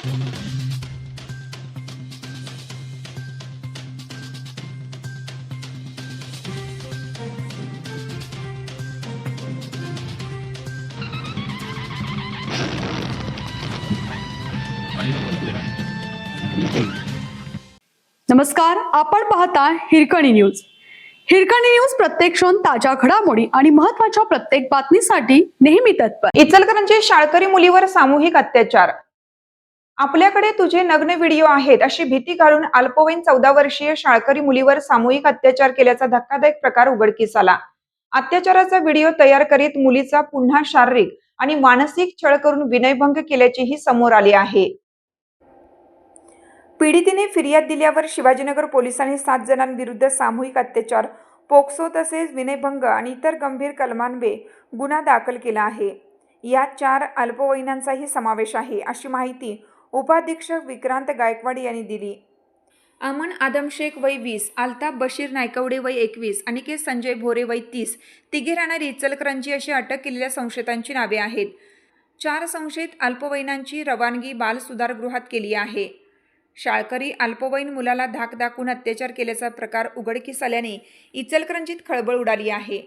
नमस्कार, आपण पाहता हिरकणी न्यूज. हिरकणी न्यूज प्रत्येक क्षण ताज्या घडामोडी आणि महत्त्वाच्या प्रत्येक बातमीसाठी नेहमी तत्पर. इचलकरंजी शाळकरी मुलीवर सामूहिक अत्याचार. आपल्याकडे तुझे नग्न व्हिडिओ आहेत अशी भीती घालून अल्पवयीन 14 वर्षीय शाळकरी मुलीवर सामूहिक अत्याचार केल्याचा धक्कादायक प्रकार उघडकीस आला. अत्याचाराचा व्हिडिओ तयार करीत मुलीचा पुन्हा शारीरिक आणि मानसिक छळ करून विनयभंग केल्याचेही समोर आले आहे. पीडितेने फिर्याद दिल्यावर शिवाजीनगर पोलिसांनी 7 जणांविरुद्ध सामूहिक अत्याचार, पोक्सो तसेच विनयभंग आणि इतर गंभीर कलमान्वये गुन्हा दाखल केला आहे. यात 4 अल्पवयीनांचाही समावेश आहे अशी माहिती उपाधीक्षक विक्रांत गायकवाड यांनी दिली. अमन आदम शेख वय 20, अल्ताफ बशीर नायकवडे वय 21, अनिकेत संजय भोरे वय 30, तिघे राहणार इचलकरंजी अशी अटक केलेल्या संशयितांची नावे आहेत. 4 संशयित अल्पवयीनांची रवानगी बाल सुधारगृहात केली आहे. शाळकरी अल्पवयीन मुलाला धाक दाखवून अत्याचार केल्याचा प्रकार उघडकीस आल्याने इचलकरंजीत खळबळ उडाली आहे.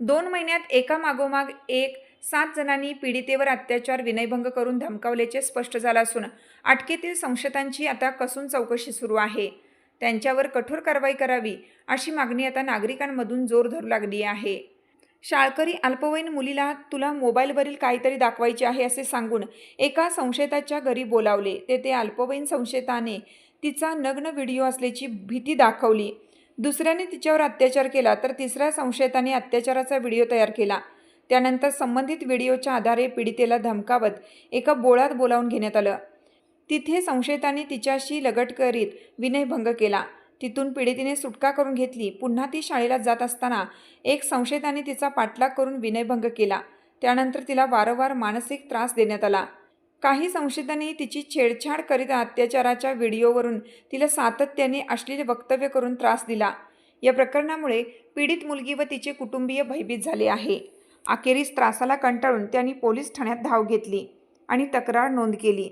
2 महिन्यात एकामागोमाग एक 7 जणांनी पीडितेवर अत्याचार, विनयभंग करून धमकावल्याचे स्पष्ट झालं असून अटकेतील संशयितांची आता कसून चौकशी सुरू आहे. त्यांच्यावर कठोर कारवाई करावी अशी मागणी आता नागरिकांमधून जोर धरू लागली आहे. शाळकरी अल्पवयीन मुलीला तुला मोबाईलवरील काहीतरी दाखवायचे आहे असे सांगून एका संशयिताच्या घरी बोलावले. तेथे अल्पवयीन संशयिताने तिचा नग्न व्हिडिओ असल्याची भीती दाखवली. दुसऱ्याने तिच्यावर अत्याचार केला तर तिसऱ्या संशयिताने अत्याचाराचा व्हिडिओ तयार केला. त्यानंतर संबंधित व्हिडिओच्या आधारे पीडितेला धमकावत एका बोळात बोलावून घेण्यात आलं. तिथे संशयिताने तिच्याशी लगट करीत विनयभंग केला. तिथून पीडितेने सुटका करून घेतली. पुन्हा ती शाळेला जात असताना एक संशयिताने तिचा पाठलाग करून विनयभंग केला. त्यानंतर तिला वारंवार मानसिक त्रास देण्यात आला. काही संशयितांनी तिची छेडछाड करीत अत्याचाराच्या व्हिडिओवरून तिला सातत्याने अश्लील वक्तव्य करून त्रास दिला. या प्रकरणामुळे पीडित मुलगी व तिचे कुटुंबीय भयभीत झाले आहे. अखेरीस त्रासाला कंटाळून त्यांनी पोलीस ठाण्यात धाव घेतली आणि तक्रार नोंद केली.